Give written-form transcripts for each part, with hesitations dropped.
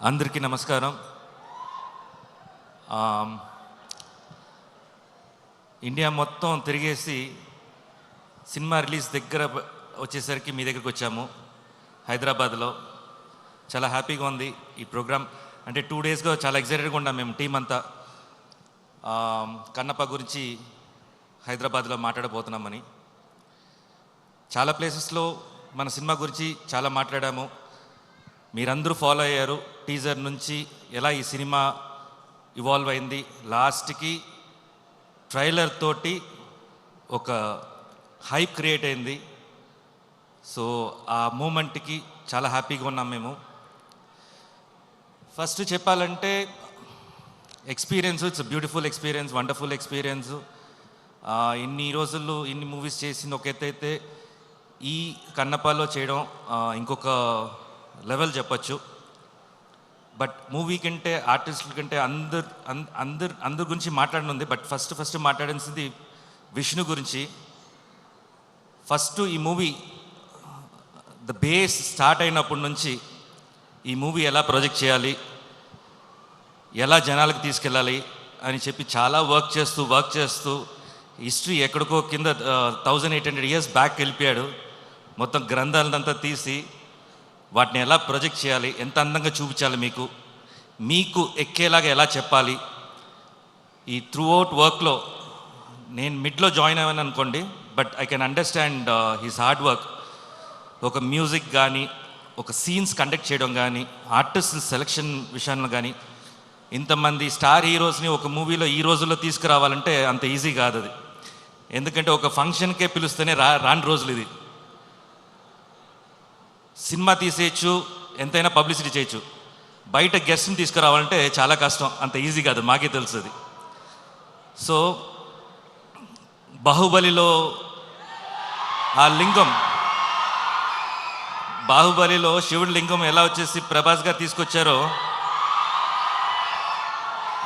అందరికీ నమస్కారం. ఇండియా మొత్తం తిరిగేసి సినిమా రిలీజ్ దగ్గర వచ్చేసరికి మీ దగ్గరికి వచ్చాము హైదరాబాద్లో. చాలా హ్యాపీగా ఉంది ఈ ప్రోగ్రామ్. అంటే 2 డేస్గా చాలా ఎక్సైటెడ్గా ఉన్నాం మేము టీం అంతా. కన్నప్ప గురించి హైదరాబాద్లో మాట్లాడబోతున్నామని. చాలా ప్లేసెస్లో మన సినిమా గురించి చాలా మాట్లాడాము. మీరందరూ ఫాలో అయ్యారు. టీజర్ నుంచి ఎలా ఈ సినిమా ఇవాల్వ్ అయింది, లాస్ట్కి ట్రైలర్ తోటి ఒక హైప్ క్రియేట్ అయింది. సో ఆ మూమెంట్కి చాలా హ్యాపీగా ఉన్నాం మేము. ఫస్ట్ చెప్పాలంటే experience, it's beautiful experience, wonderful experience. ఇన్ని రోజుల్లో ఇన్ని మూవీస్ చేసింది ఒక ఎత్తు అయితే, ఈ కన్నప్పలో చేయడం ఇంకొక లెవెల్ చెప్పచ్చు. బట్ మూవీ కంటే ఆర్టిస్టుల కంటే అందరి గురించి మాట్లాడనుంది. బట్ ఫస్ట్ మాట్లాడాల్సింది విష్ణు గురించి. ఫస్ట్ ఈ మూవీ ద బేస్ స్టార్ట్ అయినప్పటి నుంచి ఈ మూవీ ఎలా ప్రొజెక్ట్ చేయాలి, ఎలా జనాలకు తీసుకెళ్ళాలి అని చెప్పి చాలా వర్క్ చేస్తూ హిస్టరీ ఎక్కడికో కింద 1800 years బ్యాక్ వెళ్ళిపోయాడు. మొత్తం గ్రంథాలంతా తీసి వాటిని ఎలా ప్రొజెక్ట్ చేయాలి, ఎంత అందంగా చూపించాలి, మీకు ఎక్కేలాగా ఎలా చెప్పాలి. ఈ త్రూ అవుట్ వర్క్లో నేను మిడ్లో జాయిన్ అయ్యాను అనుకోండి, but I can understand his hard work. ఒక మ్యూజిక్ కానీ, ఒక సీన్స్ కండక్ట్ చేయడం కానీ, ఆర్టిస్ట్ సెలెక్షన్ విషయంలో కానీ, ఇంతమంది స్టార్ హీరోస్ని ఒక మూవీలో ఈ రోజుల్లో తీసుకురావాలంటే అంత ఈజీ కాదు అది. ఎందుకంటే ఒక ఫంక్షన్కే పిలుస్తేనే రాని రోజులు ఇది. సినిమా తీసేయచ్చు, ఎంతైనా పబ్లిసిటీ చేయొచ్చు. బయట గెస్ట్ని తీసుకురావాలంటే చాలా కష్టం, అంత ఈజీ కాదు, మాకే తెలుస్తుంది. సో బాహుబలిలో ఆ లింగం, బాహుబలిలో శివుడి లింగం ఎలా వచ్చేసి ప్రభాస్ గారు తీసుకొచ్చారో,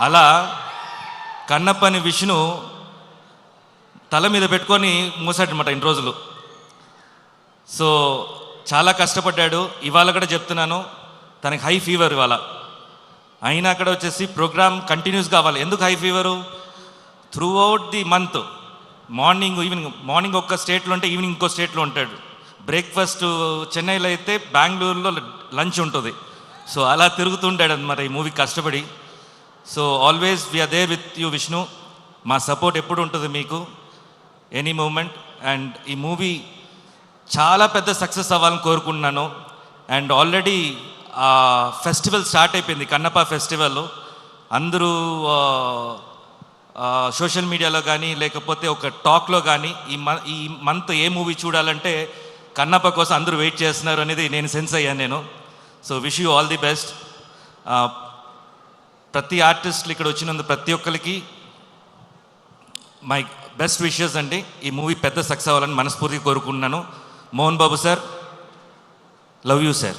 అలా కన్నప్పని విష్ణు తల మీద పెట్టుకొని మూసాడనమాట ఇన్ని రోజులు. సో చాలా కష్టపడ్డాడు. ఇవాళ కూడా చెప్తున్నాను, తనకి హై ఫీవర్ ఇవాళ. అయినా అక్కడ వచ్చేసి ప్రోగ్రామ్ కంటిన్యూస్ కావాలి. ఎందుకు high fever? Through out the month morning ఒక స్టేట్లో ఉంటే ఈవినింగ్ ఇంకో స్టేట్లో ఉంటాడు. బ్రేక్ఫాస్ట్ చెన్నైలో అయితే బెంగళూరులో లంచ్ ఉంటుంది. సో అలా తిరుగుతుంటాడు అన్నమాట ఈ మూవీ కష్టపడి. So always we are there with you Vishnu. మా సపోర్ట్ ఎప్పుడు ఉంటుంది మీకు, ఎనీ మూమెంట్. అండ్ ఈ మూవీ చాలా పెద్ద సక్సెస్ అవ్వాలని కోరుకుంటున్నాను. అండ్ ఆల్రెడీ ఫెస్టివల్ స్టార్ట్ అయిపోయింది, కన్నప్ప ఫెస్టివల్. అందరూ సోషల్ మీడియాలో కానీ లేకపోతే ఒక టాక్లో కానీ ఈ మంత్ ఏ మూవీ చూడాలంటే కన్నప్ప కోసం అందరూ వెయిట్ చేస్తున్నారు అనేది నేను సెన్స్ అయ్యాను నేను. So wish you all the best. ప్రతి ఆర్టిస్టులు ఇక్కడ వచ్చినందుకు ప్రతి ఒక్కరికి మై బెస్ట్ విషెస్ అండి. ఈ మూవీ పెద్ద సక్సెస్ అవ్వాలని మనస్ఫూర్తిగా కోరుకుంటున్నాను. Mohan Babu sir, love you sir.